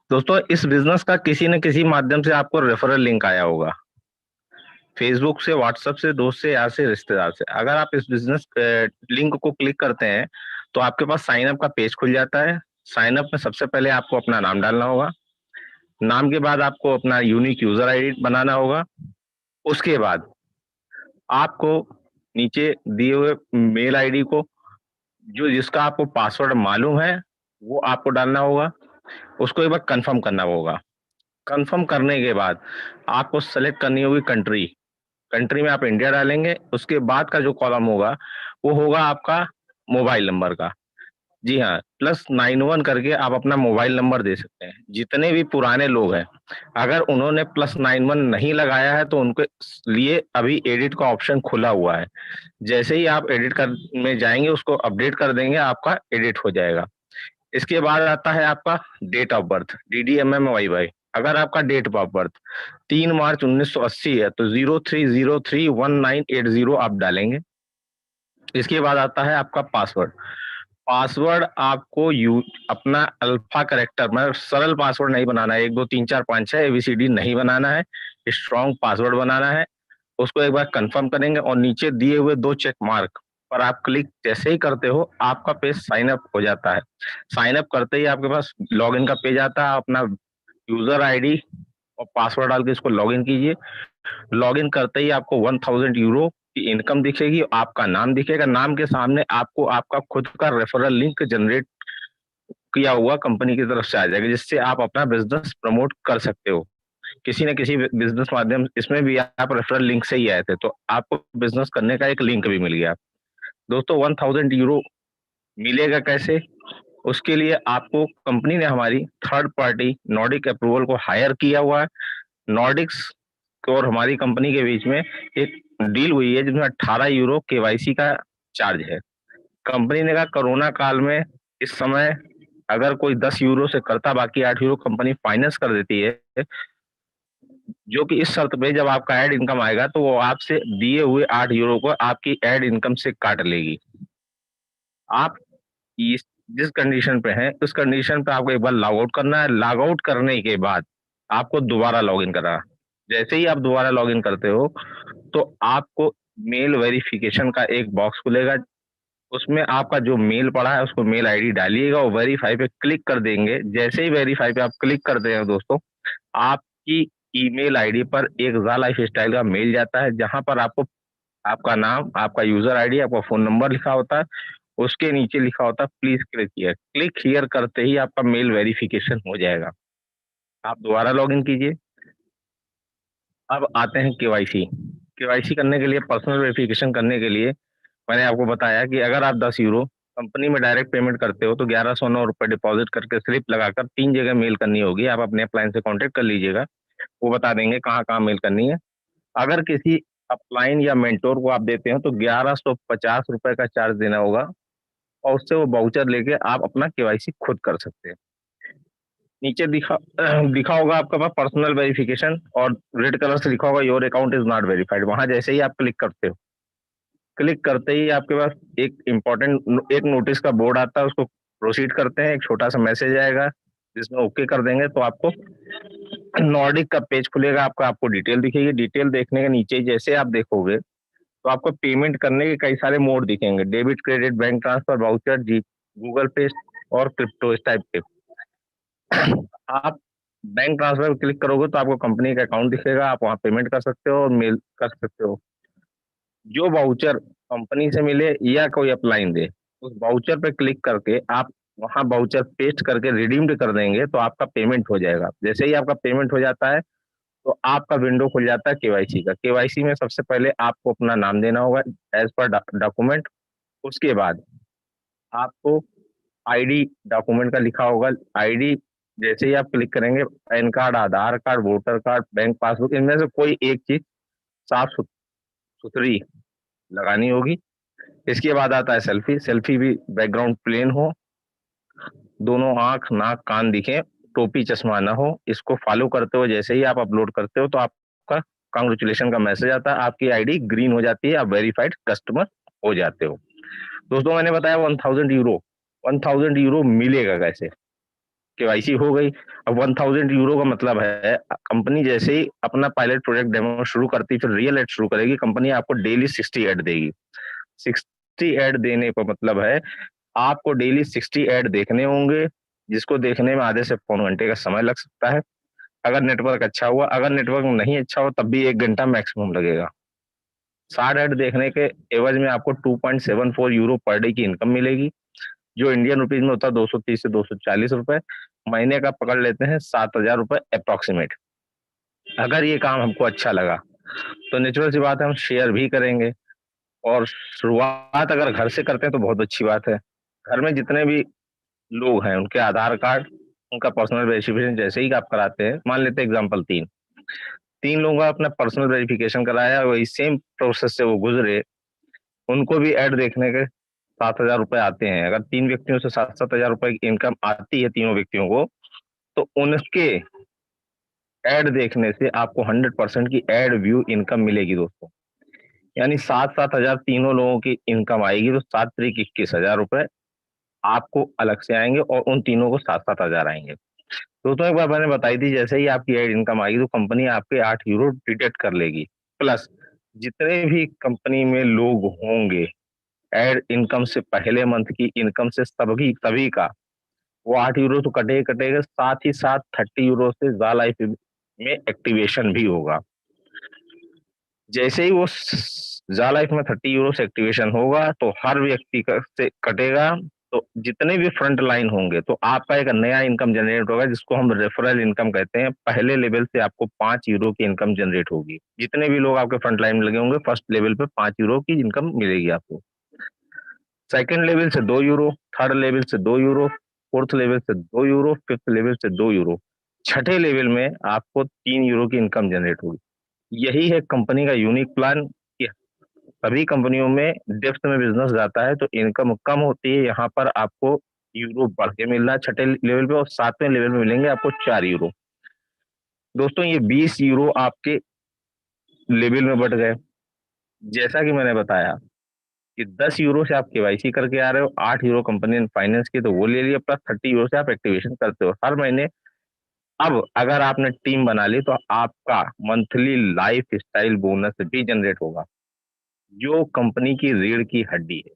दोस्तों, इस बिजनेस का किसी न किसी माध्यम से आपको रेफरल लिंक आया होगा। फेसबुक से, व्हाट्सएप से, दोस्त से, यार से, रिश्तेदार से। अगर आप इस बिजनेस लिंक को क्लिक करते हैं तो आपके पास साइन अप का पेज खुल जाता है। साइन अप में सबसे पहले आपको अपना नाम डालना होगा। नाम के बाद आपको अपना यूनिक यूजर आईडी बनाना होगा। उसके बाद आपको नीचे दिए हुए मेल आईडी को, जो जिसका आपको पासवर्ड मालूम है, वो आपको डालना होगा। उसको एक बार कंफर्म करना होगा। कंफर्म करने के बाद आपको सेलेक्ट करनी होगी कंट्री। कंट्री में आप इंडिया डालेंगे। उसके बाद का जो कॉलम होगा वो होगा आपका मोबाइल नंबर का। जी हाँ, +91 करके आप अपना मोबाइल नंबर दे सकते हैं। जितने भी पुराने लोग हैं, अगर उन्होंने +91 नहीं लगाया है तो उनके लिए अभी एडिट का ऑप्शन खुला हुआ है। जैसे ही आप एडिट कर में जाएंगे, उसको अपडेट कर देंगे, आपका एडिट हो जाएगा। इसके बाद आता है आपका डेट ऑफ बर्थ, DDMMYY। अगर आपका डेट ऑफ बर्थ 3 मार्च 1980 है तो 03031980 आप डालेंगे। इसके बाद आता है आपका पासवर्ड। पासवर्ड आपको अपना अल्फा करेक्टर में सरल पासवर्ड नहीं बनाना है, 1 2 3 4 5 6 ABCD नहीं बनाना है। स्ट्रॉन्ग पासवर्ड बनाना है। उसको एक बार कंफर्म करेंगे और नीचे दिए हुए 2 चेक मार्क पर आप क्लिक जैसे ही करते हो, आपका पेज साइन अप हो जाता है। साइन अप करते ही आपके पास लॉगिन का पेज आता है। अपना यूजर आईडी और पासवर्ड डाल के इसको लॉगिन कीजिए। लॉगिन करते ही आपको 1000 यूरो की इनकम दिखेगी। आपका नाम दिखेगा। नाम के सामने आपको आपका खुद का रेफरल लिंक जनरेट किया हुआ कंपनी की तरफ से आ जाएगा, जिससे आप अपना बिजनेस प्रमोट कर सकते हो। किसी न किसी बिजनेस माध्यम, इसमें भी आप रेफरल लिंक से ही आए थे तो आपको बिजनेस करने का एक लिंक भी मिल गया। दोस्तों, 1000 यूरो मिलेगा कैसे? उसके लिए आपको कंपनी ने हमारी थर्ड पार्टी नॉर्डिक अप्रूवल को हायर किया हुआ है। नॉर्डिक्स और हमारी कंपनी के बीच में एक डील हुई है जिसमें 18 यूरो केवाईसी का चार्ज है। कंपनी ने कहा कोरोना काल में इस समय अगर कोई 10 यूरो से करता, बाकी 8 यूरो कंपनी फाइनेंस कर देती है, जो कि इस शर्त पे जब आपका एड इनकम आएगा तो वो आपसे दिए हुए 8 यूरो को आपकी एड इनकम से काट लेगी। आप इस जिस कंडीशन पे हैं, उस कंडीशन पे आपको एक बार लॉग आउट करना है। लॉग आउट करने के बाद आपको दोबारा लॉग इन करना है। जैसे ही आप दोबारा लॉग इन करते हो तो आपको मेल वेरिफिकेशन का एक बॉक्स खुलेगा। उसमें आपका जो मेल पड़ा है उसको मेल आईडी डालिएगा और वेरीफाई पे क्लिक कर देंगे। जैसे ही वेरीफाई पे आप क्लिक करते हैं दोस्तों, आपकी ईमेल आईडी पर एक ज़ा लाइफ स्टाइल का मेल जाता है, जहां पर आपको आपका नाम, आपका यूजर आईडी, आपका फोन नंबर लिखा होता है। उसके नीचे लिखा होता है please click here. Click here करते ही आपका मेल वेरिफिकेशन हो जाएगा। आप दोबारा लॉग इन कीजिए। अब आते हैं केवाईसी। केवाईसी करने के लिए, पर्सनल वेरिफिकेशन करने के लिए, मैंने आपको बताया कि अगर आप 10 यूरो कंपनी में डायरेक्ट पेमेंट करते हो तो 1109 रुपए डिपॉजिट करके स्लिप लगाकर 3 जगह मेल करनी होगी। आप अपने अपलाइन से कांटेक्ट कर लीजिएगा, वो बता देंगे कहाँ कहाँ मेल करनी है। अगर किसी अपलाइन या मेंटोर को आप देते हो तो 1150 रुपए का चार्ज देना होगा और उससे वो बाउचर लेके आप अपना केवाईसी खुद कर सकते हैं। नीचे दिखा दिखा होगा आपका पास पर्सनल वेरिफिकेशन और रेड कलर से लिखा होगा your account is not verified. वहां जैसे ही आप क्लिक करते हो, क्लिक करते ही आपके पास एक इम्पोर्टेंट एक नोटिस का बोर्ड आता है। उसको प्रोसीड करते हैं, एक छोटा सा मैसेज आएगा जिसमें ओके कर देंगे तो आपको नॉर्डिक का पेज खुलेगा। आपका आपको डिटेल दिखेगी। डिटेल देखने के नीचे जैसे आप देखोगे तो आपको पेमेंट करने के कई सारे मोड दिखेंगे, debit, credit, bank transfer, voucher, G, Google Pay और क्रिप्टो, इस टाइप के। आप बैंक ट्रांसफर क्लिक करोगे तो आपको कंपनी का अकाउंट दिखेगा। आप वहां पेमेंट कर सकते हो और मेल कर सकते हो। जो वाउचर कंपनी से मिले या कोई अपलाइन दे, उस वाउचर पे क्लिक करके आप वहां वाउचर पेस्ट करके रिडीम्ड कर देंगे तो आपका पेमेंट हो जाएगा। जैसे ही आपका पेमेंट हो जाता है तो आपका विंडो खुल जाता है केवाईसी का। केवाईसी में सबसे पहले आपको अपना नाम देना होगा एज पर डॉक्यूमेंट। उसके बाद आपको आईडी डॉक्यूमेंट का लिखा होगा। आईडी जैसे ही आप क्लिक करेंगे, PAN card, Aadhaar card, voter card, bank passbook, इनमें से कोई एक चीज साफ सुथरी लगानी होगी। इसके बाद आता है सेल्फी। सेल्फी भी बैकग्राउंड प्लेन हो, दोनों आंख, नाक, कान दिखे, टोपी चश्मा ना हो। इसको फॉलो करते हो जैसे ही आप अपलोड करते हो तो आपका कांग्रेचुलेशन का मैसेज आता है। आपकी आईडी ग्रीन हो जाती है, आप वेरीफाइड कस्टमर हो जाते हो। दोस्तों, मैंने बताया 1000 यूरो। 1000 यूरो मिलेगा कैसे? केवाईसी हो गई। अब 1000 यूरो का मतलब है कंपनी जैसे ही अपना पायलट प्रोजेक्ट डेमो शुरू करती फिर रियल एड शुरू करेगी, कंपनी आपको डेली 60 ऐड देगी। 60 ऐड देने का मतलब है आपको डेली 60 ऐड देखने होंगे, जिसको देखने में आधे से पौन घंटे का समय लग सकता है अगर नेटवर्क अच्छा हुआ। अगर नेटवर्क नहीं अच्छा हो तब भी 1 घंटा मैक्सिमम लगेगा। 60 ऐड देखने के एवज में आपको 2.74 यूरो पर डे की इनकम मिलेगी, जो इंडियन रुपीज में होता है 230 से 240 रुपए। महीने का पकड़ लेते हैं 7,000 रुपए अप्रोक्सीमेट। अगर ये काम हमको अच्छा लगा तो नेचुरल सी बात है हम शेयर भी करेंगे। और शुरुआत अगर घर से करते हैं तो बहुत अच्छी बात है। घर में जितने भी लोग हैं उनके आधार कार्ड, उनका पर्सनल वेरिफिकेशन जैसे ही आप कराते हैं, मान लेते हैं एग्जाम्पल तीन तीन लोगों का अपना पर्सनल वेरिफिकेशन कराया, वही सेम प्रोसेस से वो गुजरे, उनको भी ऐड देखने के 7,000 रुपए आते हैं। अगर 3 व्यक्तियों से 7-7 हजार रुपए की इनकम आती है तीनों व्यक्तियों को, तो उनके ऐड देखने से आपको 100% की ऐड व्यू इनकम मिलेगी दोस्तों। यानी 7-7 हजार तीनों लोगों की इनकम आएगी, तो 7 3 21 हजार रुपए आपको अलग से आएंगे और उन तीनों को 7-7 हजार आएंगे। दोस्तों एक बार मैंने बताई थी, जैसे ही आपकी ऐड इनकम आएगी तो कंपनी आपके 8 यूरो डिडक्ट कर लेगी। प्लस जितने भी कंपनी में लोग होंगे ऐड इनकम से पहले मंथ की इनकम से सभी सभी का वो 8 यूरो तो कटेगा कटेगा, साथ ही साथ 30 यूरो से जा लाइफ में एक्टिवेशन भी होगा। जैसे ही वो जा लाइफ में 30 यूरो से एक्टिवेशन होगा तो हर व्यक्ति से कटेगा, तो जितने भी फ्रंट लाइन होंगे तो आपका एक नया इनकम जनरेट होगा, जिसको हम रेफरल इनकम कहते हैं। पहले लेवल से आपको 5 यूरो की इनकम जनरेट होगी। जितने भी लोग आपके फ्रंट लाइन में लगे होंगे फर्स्ट लेवल पे 5 यूरो की इनकम मिलेगी आपको। सेकंड लेवल से 2 यूरो, थर्ड लेवल से 2 यूरो, फोर्थ लेवल से 2 यूरो, फिफ्थ लेवल से 2 यूरो, छठे लेवल में आपको 3 यूरो की इनकम जनरेट होगी। यही है कंपनी का यूनिक प्लान कि सभी कंपनियों में डेप्थ में बिजनेस जाता है तो इनकम कम होती है, यहाँ पर आपको यूरो बढ़ के मिल रहा है छठे लेवल पे, और सातवें लेवल में मिलेंगे आपको 4 यूरो। दोस्तों ये 20 यूरो आपके लेवल में बढ़ गए। जैसा कि मैंने बताया कि 10 यूरो से आप केवाईसी करके आ रहे हो, 8 यूरो कंपनी ने फाइनेंस की तो वो ले लिया, प्लस 30 यूरो से आप एक्टिवेशन करते हो हर महीने। अब अगर आपने टीम बना ली तो आपका मंथली लाइफ स्टाइल बोनस भी जनरेट होगा, जो कंपनी की रीढ़ की हड्डी है।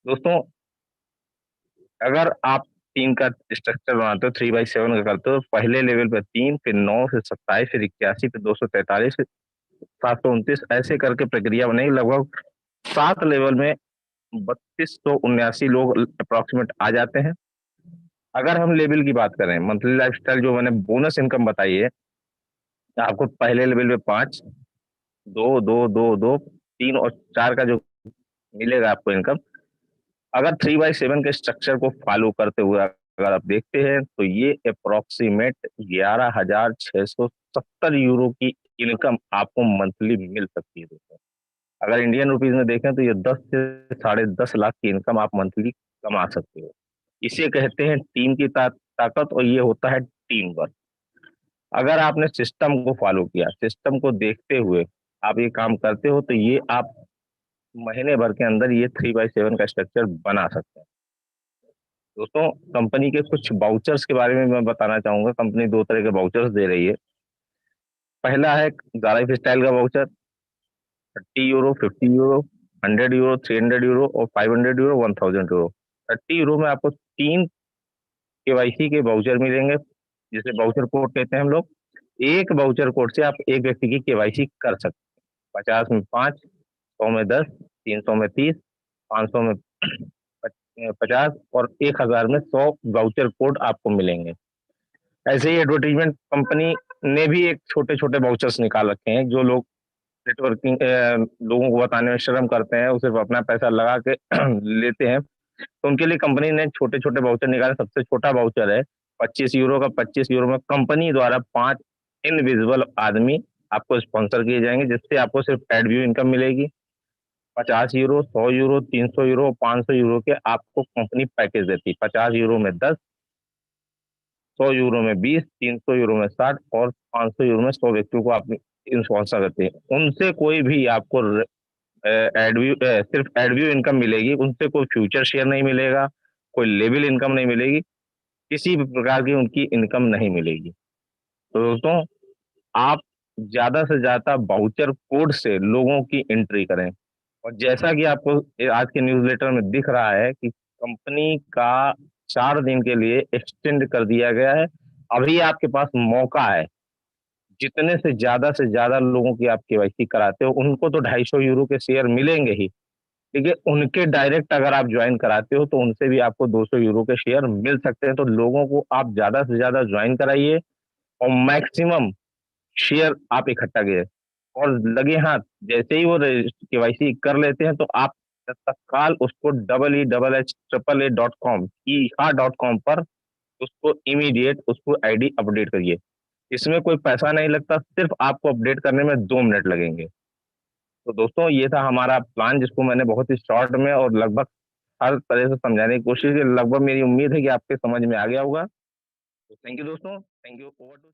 दोस्तों अगर आप टीम का स्ट्रक्चर बनाते हो 3/7 का करते हो, पहले लेवल पे 3, फिर 9, फिर 27, फिर 81, फिर 243, फिर 729, ऐसे करके प्रक्रिया बनेगी। लगभग 7 लेवल में 3279 लोग अप्रोक्सीमेट आ जाते हैं। अगर हम लेवल की बात करें, मंथली लाइफस्टाइल जो मैंने बोनस इनकम बताई है, तो आपको पहले लेवल पे 5, 2, 2, 2, 2, 3 और 4 का जो मिलेगा आपको इनकम, अगर 3/7 के स्ट्रक्चर को फॉलो करते हुए अगर आप देखते हैं तो ये अप्रोक्सीमेट 11,670 यूरो की इनकम आपको मंथली मिल सकती है दोस्तों। अगर इंडियन रुपीज में देखें तो ये 10 से 10.5 लाख की इनकम आप मंथली कमा सकते हो। इसे कहते हैं टीम की ताकत, और ये होता है टीम वर्क। अगर आपने सिस्टम को फॉलो किया, सिस्टम को देखते हुए आप ये काम करते हो, तो ये आप महीने भर के अंदर ये 3/7 का स्ट्रक्चर बना सकते हैं। दोस्तों कंपनी के कुछ वाउचर्स के बारे में मैं बताना चाहूंगा। कंपनी दो तरह के वाउचर्स दे रही है। पहला है लाइफ स्टाइल का voucher, 30 euro, 50 euro, 100 euro, 300 euro और 500 यूरो, 1000 यूरो। 30 यूरो में आपको 3 केवाईसी के वाउचर मिलेंगे, जिसे वाउचर कोड कहते हैं हम लोग। एक वाउचर कोड से आप एक व्यक्ति की केवाईसी कर सकते हैं। 50 में 5, 100 में 10, 300 में 30, 500 में 50 और 1,000 में 100 वाउचर कोड आपको मिलेंगे। ऐसे ही एडवर्टीजमेंट कंपनी ने भी एक छोटे छोटे वाउचर्स निकाल रखे हैं, जो लोग नेटवर्किंग लोगों को बताने में शर्म करते हैं, वो सिर्फ अपना पैसा लगा के लेते हैं, तो उनके लिए कंपनी ने छोटे छोटे वाउचर निकाले। सबसे छोटा वाउचर है 25 यूरो का। 25 यूरो में कंपनी द्वारा 5 इनविजिबल आदमी आपको स्पॉन्सर किए जाएंगे, जिससे आपको सिर्फ एड व्यू इनकम मिलेगी। 50 यूरो, 100 यूरो, 300 यूरो, 500 यूरो के आपको कंपनी पैकेज देती है। 50 यूरो में 10, 100 यूरो में 20, 300 यूरो में 60 और 500 यूरो में 100 व्यक्तियों को आप स्पॉन्सर करते हैं। उनसे कोई भी आपको एडव्यू सिर्फ एडव्यू इनकम मिलेगी, उनसे कोई फ्यूचर शेयर नहीं मिलेगा, कोई लेवल इनकम नहीं मिलेगी। किसी भी प्रकार की उनकी इनकम नहीं मिलेगी। तो दोस्तों, आप ज्यादा से ज्यादा वाउचर कोड से लोगों की एंट्री करें। और जैसा कि आपको आज के न्यूज़लेटर में दिख रहा है कि कंपनी का 4 दिन के लिए एक्सटेंड कर दिया गया है। अभी आपके पास मौका है, जितने से ज्यादा लोगों की आप केवाईसी कराते हो, उनको तो 250 यूरो के शेयर मिलेंगे ही। ठीक है, उनके डायरेक्ट अगर आप ज्वाइन कराते हो तो उनसे भी आपको 200 यूरो के शेयर मिल सकते हैं। तो लोगों को आप ज्यादा से ज्यादा ज्वाइन कराइए और मैक्सिमम शेयर आप इकट्ठा किए और लगे हाथ। जैसे ही वो केवाईसी कर लेते हैं तो आप तत्काल उसको EEHHAAA.com ई हा डॉट कॉम पर उसको इमीडिएट उसको आईडी अपडेट करिए। इसमें कोई पैसा नहीं लगता, सिर्फ आपको अपडेट करने में 2 मिनट लगेंगे। तो दोस्तों, ये था हमारा प्लान, जिसको मैंने बहुत ही शॉर्ट में और लगभग हर तरह से समझाने की कोशिश की। लगभग मेरी उम्मीद है कि आपके समझ में आ गया होगा। तो थैंक यू दोस्तों, थैंक यू। Over to